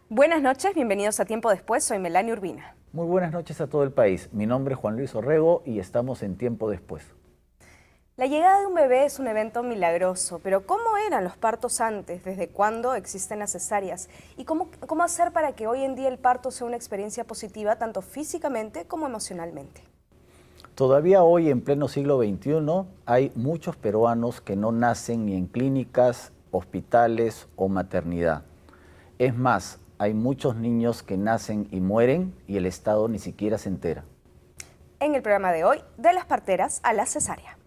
Buenas noches, bienvenidos a Tiempo Después, soy Melanie Urbina. Muy buenas noches a todo el país. Mi nombre es Juan Luis Orrego y estamos en Tiempo Después. La llegada de un bebé es un evento milagroso, pero ¿cómo eran los partos antes? ¿Desde cuándo existen las cesáreas? ¿Y cómo hacer para que hoy en día el parto sea una experiencia positiva tanto físicamente como emocionalmente? Todavía hoy, en pleno siglo XXI, hay muchos peruanos que no nacen ni en clínicas, hospitales o maternidad. Es más, hay muchos niños que nacen y mueren y el Estado ni siquiera se entera. En el programa de hoy, de las parteras a la cesárea.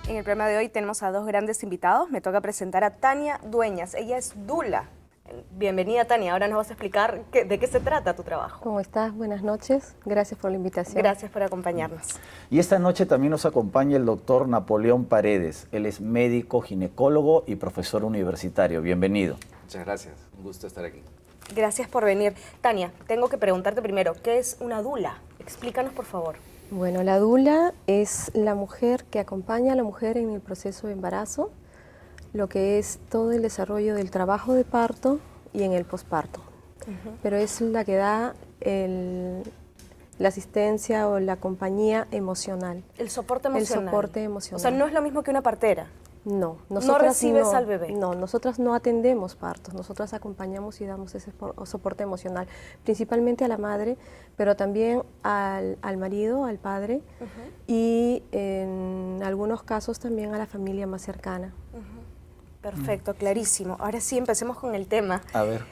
En el programa de hoy tenemos a dos grandes invitados. Me toca presentar a Tania Dueñas. Ella es dula. Bienvenida, Tania. Ahora nos vas a explicar de qué se trata tu trabajo. ¿Cómo estás? Buenas noches. Gracias por la invitación. Gracias por acompañarnos. Y esta noche también nos acompaña el doctor Napoleón Paredes. Él es médico, ginecólogo y profesor universitario. Bienvenido. Muchas gracias. Un gusto estar aquí. Gracias por venir. Tania, tengo que preguntarte primero, ¿qué es una dula? Explícanos, por favor. Bueno, la dula es la mujer que acompaña a la mujer en el proceso de embarazo, lo que es todo el desarrollo del trabajo de parto y en el posparto. Pero es la que da la asistencia o la compañía emocional. El soporte emocional. El soporte emocional. O sea, no es lo mismo que una partera. No, no recibes al bebé. No, nosotras no atendemos partos, nosotras acompañamos y damos ese soporte emocional, principalmente a la madre, pero también al marido, al padre, y en algunos casos también a la familia más cercana. Perfecto, clarísimo. Ahora sí, empecemos con el tema. A ver.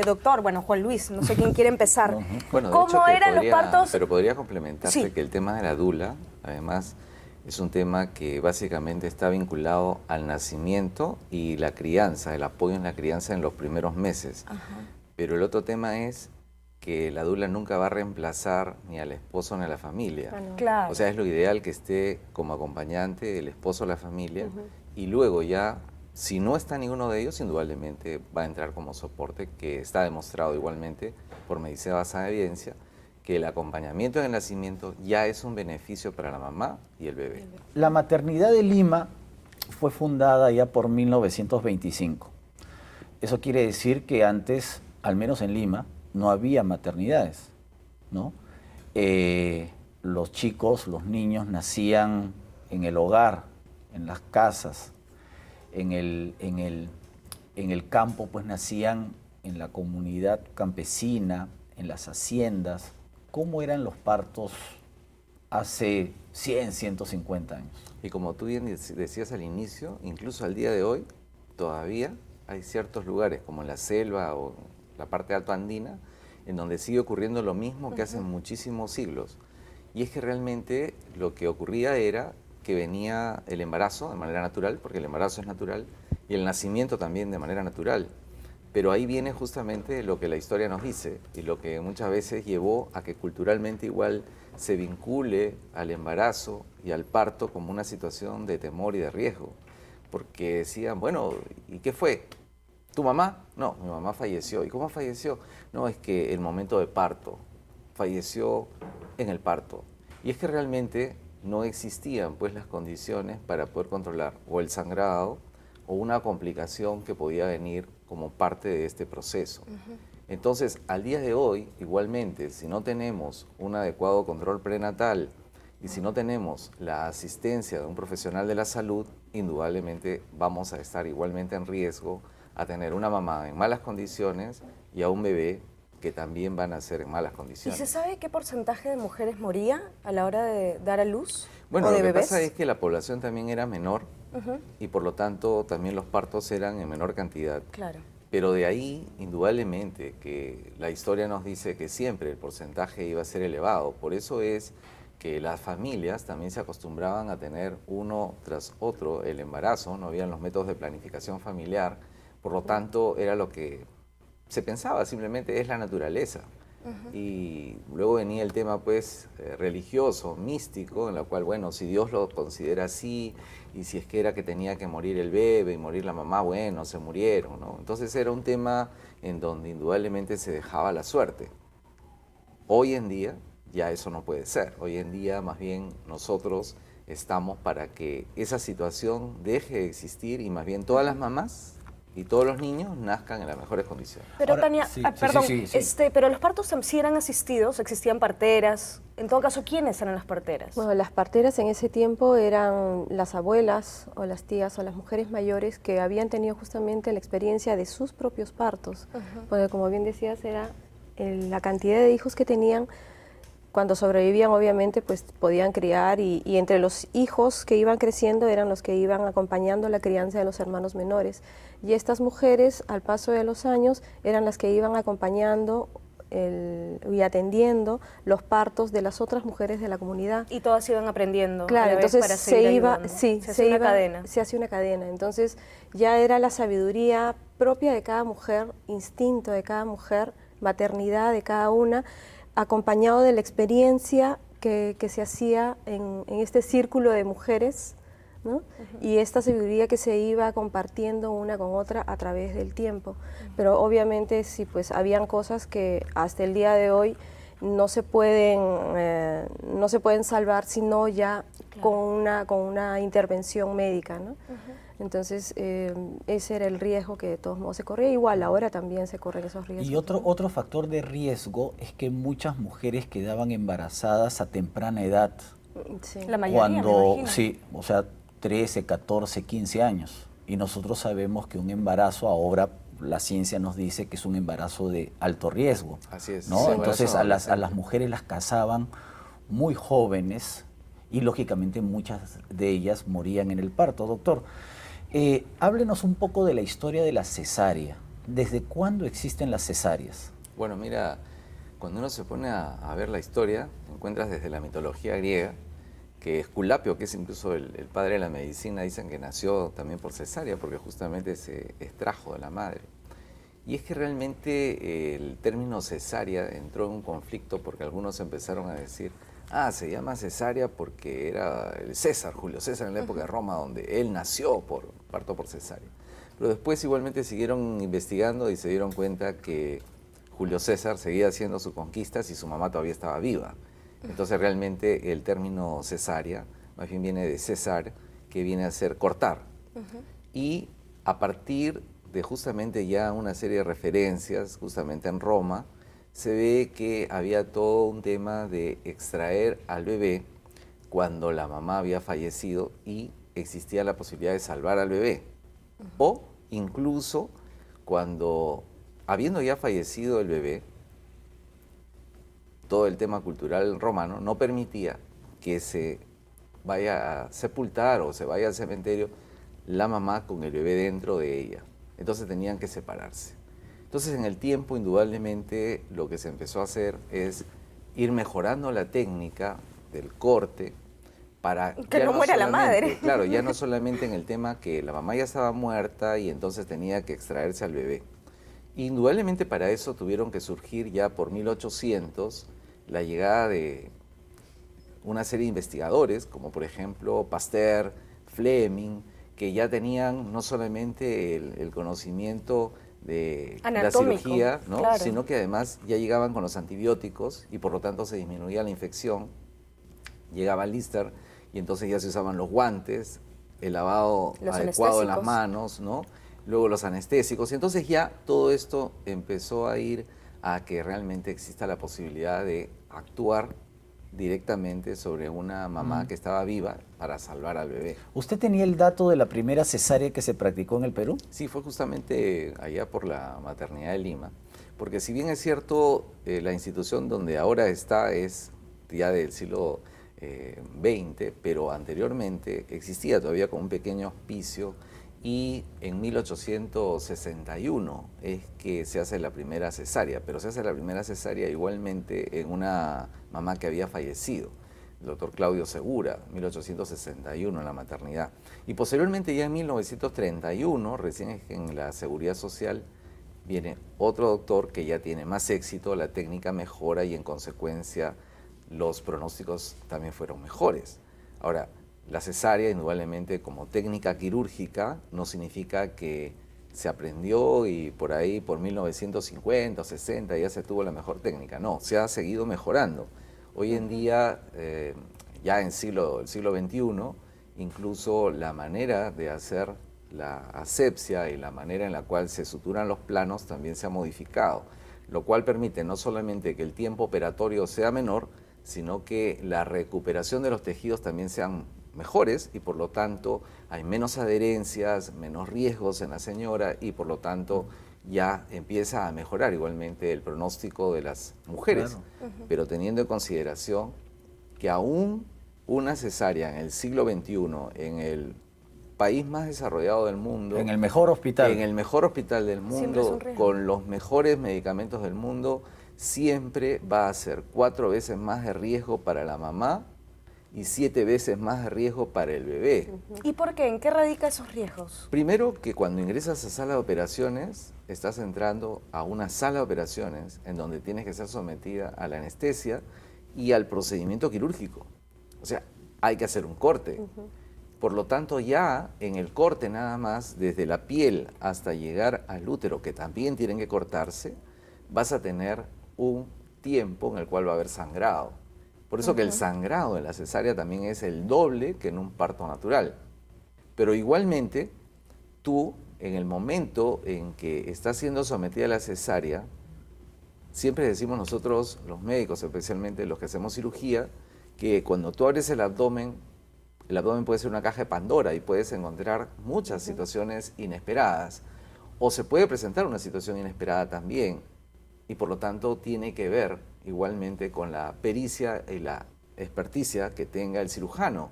Doctor, bueno, Juan Luis, no sé quién quiere empezar. Bueno, de ¿Cómo hecho, eran los partos? Pero podría complementarse Sí. que el tema de la dula, además, es un tema que básicamente está vinculado al nacimiento y la crianza, el apoyo en la crianza en los primeros meses. Pero el otro tema es que la dula nunca va a reemplazar ni al esposo ni a la familia. Claro. O sea, es lo ideal que esté como acompañante el esposo o la familia y luego ya, si no está ninguno de ellos, indudablemente va a entrar como soporte, que está demostrado igualmente por medicina basada en evidencia, que el acompañamiento en el nacimiento ya es un beneficio para la mamá y el bebé. La maternidad de Lima fue fundada ya por 1925. Eso quiere decir que antes, al menos en Lima, no había maternidades, ¿no? Los chicos, los niños nacían en el hogar, en las casas, en el campo, pues nacían en la comunidad campesina, en las haciendas. ¿Cómo eran los partos hace 100, 150 años? Y como tú bien decías al inicio, incluso al día de hoy, todavía hay ciertos lugares como la selva o la parte alto andina, en donde sigue ocurriendo lo mismo que hace muchísimos siglos. Y es que realmente lo que ocurría era que venía el embarazo de manera natural, porque el embarazo es natural, y el nacimiento también de manera natural. Pero ahí viene justamente lo que la historia nos dice y lo que muchas veces llevó a que culturalmente igual se vincule al embarazo y al parto como una situación de temor y de riesgo. Porque decían, bueno, ¿y qué fue? ¿Tu mamá? No, mi mamá falleció. ¿Y cómo falleció? No, es que el momento de parto, falleció en el parto. Y es que realmente no existían pues las condiciones para poder controlar o el sangrado o una complicación que podía venir como parte de este proceso. Entonces, al día de hoy, igualmente, si no tenemos un adecuado control prenatal y si no tenemos la asistencia de un profesional de la salud, indudablemente vamos a estar igualmente en riesgo a tener una mamá en malas condiciones y a un bebé que también van a ser en malas ¿Y condiciones. se sabe qué porcentaje de mujeres moría a la hora de dar a luz? Bueno, ¿O lo de que bebés? pasa es que la población también era menor y por lo tanto también los partos eran en menor cantidad. Claro. Pero de ahí, indudablemente, que la historia nos dice que siempre el porcentaje iba a ser elevado. Por eso es que las familias también se acostumbraban a tener uno tras otro el embarazo, no habían los métodos de planificación familiar, Por lo tanto, era lo que se pensaba, simplemente es la naturaleza. Y luego venía el tema pues religioso, místico, en la cual, bueno, si Dios lo considera así, y si es que era que tenía que morir el bebé y morir la mamá, bueno, se murieron, ¿no? Entonces era un tema en donde indudablemente se dejaba la suerte. Hoy en día ya eso no puede ser. Hoy en día más bien nosotros estamos para que esa situación deje de existir y más bien todas las mamás y todos los niños nazcan en las mejores condiciones. Pero Ahora, Tania, sí, perdón, sí. pero los partos sí eran asistidos, existían parteras. En todo caso, ¿quiénes eran las parteras? Bueno, las parteras en ese tiempo eran las abuelas o las tías o las mujeres mayores que habían tenido justamente la experiencia de sus propios partos. Porque como bien decías, era la cantidad de hijos que tenían. Cuando sobrevivían, obviamente, pues podían criar y entre los hijos que iban creciendo eran los que iban acompañando la crianza de los hermanos menores. Y estas mujeres, al paso de los años, eran las que iban acompañando y atendiendo los partos de las otras mujeres de la comunidad. Y todas iban aprendiendo. Claro, a la vez entonces para se seguir iba, ayudando. sí, Se hacía una cadena. se hace una cadena. Entonces ya era la sabiduría propia de cada mujer, instinto de cada mujer, maternidad de cada una, acompañado de la experiencia que se hacía en este círculo de mujeres, ¿no? Y esta sabiduría que se iba compartiendo una con otra a través del tiempo. Pero obviamente sí, pues habían cosas que hasta el día de hoy no se pueden salvar sino ya con una intervención médica, ¿no? Entonces, ese era el riesgo que de todos modos se corría. Igual, ahora también se corren esos riesgos. Y otro factor de riesgo es que muchas mujeres quedaban embarazadas a temprana edad. Sí. La mayoría, me imagino. Sí, o sea, 13, 14, 15 años. Y nosotros sabemos que un embarazo ahora, la ciencia nos dice que es un embarazo de alto riesgo. Así es. ¿no? Sí, Entonces embarazo a las mujeres las casaban muy jóvenes y lógicamente muchas de ellas morían en el parto. Doctor, háblenos un poco de la historia de la cesárea. ¿Desde cuándo existen las cesáreas? Bueno, mira, cuando uno se pone a ver la historia, encuentras desde la mitología griega, que Esculapio, que es incluso el padre de la medicina, dicen que nació también por cesárea, porque justamente se extrajo de la madre. Y es que realmente el término cesárea entró en un conflicto porque algunos empezaron a decir, se llama cesárea porque era el César, Julio César en la época de Roma, donde él nació por parto por cesárea. Pero después igualmente siguieron investigando y se dieron cuenta que Julio César seguía haciendo sus conquistas y su mamá todavía estaba viva. Entonces realmente el término cesárea más bien viene de cesar, que viene a ser cortar. Y a partir de justamente ya una serie de referencias, justamente en Roma, se ve que había todo un tema de extraer al bebé cuando la mamá había fallecido y existía la posibilidad de salvar al bebé. O incluso cuando, habiendo ya fallecido el bebé, todo el tema cultural romano no permitía que se vaya a sepultar o se vaya al cementerio la mamá con el bebé dentro de ella. Entonces tenían que separarse. Entonces en el tiempo indudablemente lo que se empezó a hacer es ir mejorando la técnica del corte para que no muera la madre. Claro, ya no solamente en el tema que la mamá ya estaba muerta y entonces tenía que extraerse al bebé. Indudablemente para eso tuvieron que surgir ya por 1800 la llegada de una serie de investigadores, como por ejemplo Pasteur, Fleming, que ya tenían no solamente el conocimiento de la anatómico, cirugía, ¿no? Claro. Sino que además ya llegaban con los antibióticos y por lo tanto se disminuía la infección. Llegaba Lister y entonces ya se usaban los guantes, el lavado adecuado de las manos, ¿no? Luego los anestésicos. Y entonces ya todo esto empezó a ir a que realmente exista la posibilidad de actuar directamente sobre una mamá que estaba viva para salvar al bebé. ¿Usted tenía el dato de la primera cesárea que se practicó en el Perú? Sí, fue justamente allá por la maternidad de Lima, porque si bien es cierto, la institución donde ahora está es ya del siglo XX, pero anteriormente existía todavía con un pequeño auspicio y en 1861 es que se hace la primera cesárea, pero se hace la primera cesárea igualmente en una mamá que había fallecido. el doctor Claudio Segura, 1861 en la maternidad. Y posteriormente ya en 1931, recién en la Seguridad Social, viene otro doctor que ya tiene más éxito, la técnica mejora y en consecuencia los pronósticos también fueron mejores. Ahora, la cesárea indudablemente como técnica quirúrgica no significa que se aprendió y por ahí por 1950 o 60 ya se tuvo la mejor técnica. No, se ha seguido mejorando. Hoy en día, ya en el siglo XXI, incluso la manera de hacer la asepsia y la manera en la cual se suturan los planos también se ha modificado, lo cual permite no solamente que el tiempo operatorio sea menor, sino que la recuperación de los tejidos también sean mejores y por lo tanto hay menos adherencias, menos riesgos en la señora y por lo tanto ya empieza a mejorar igualmente el pronóstico de las mujeres, pero teniendo en consideración que aún una cesárea en el siglo XXI, en el país más desarrollado del mundo, En el mejor hospital. en el mejor hospital del Siempre es un mundo, riesgo. con los mejores medicamentos del mundo, siempre va a ser 4 veces más de riesgo para la mamá y 7 veces más de riesgo para el bebé. ¿Y por qué? ¿En qué radica esos riesgos? Primero, que cuando ingresas a sala de operaciones, estás entrando a una sala de operaciones en donde tienes que ser sometida a la anestesia y al procedimiento quirúrgico. O sea, hay que hacer un corte. Por lo tanto, ya en el corte nada más, desde la piel hasta llegar al útero, que también tienen que cortarse, vas a tener un tiempo en el cual va a haber sangrado. Por eso que el sangrado de la cesárea también es el doble que en un parto natural. Pero igualmente, tú, en el momento en que estás siendo sometida a la cesárea, siempre decimos nosotros, los médicos, especialmente los que hacemos cirugía, que cuando tú abres el abdomen puede ser una caja de Pandora y puedes encontrar muchas situaciones inesperadas. O se puede presentar una situación inesperada también. Y por lo tanto tiene que ver igualmente con la pericia y la experticia que tenga el cirujano.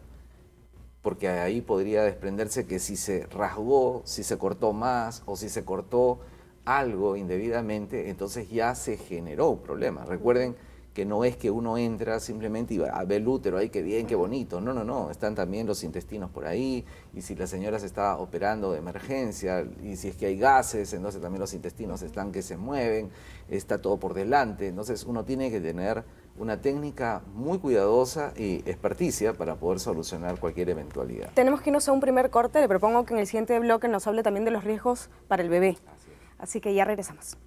Porque ahí podría desprenderse que si se rasgó, si se cortó más o si se cortó algo indebidamente, entonces ya se generó un problema. Recuerden que no es que uno entra simplemente y va, ve el útero, ay, qué bien, qué bonito. No, no, no, están también los intestinos por ahí, y si la señora se está operando de emergencia, y si es que hay gases, entonces también los intestinos están que se mueven, está todo por delante. Entonces uno tiene que tener una técnica muy cuidadosa y experticia para poder solucionar cualquier eventualidad. Tenemos que irnos a un primer corte. Le propongo que en el siguiente bloque nos hable también de los riesgos para el bebé. Así que ya regresamos.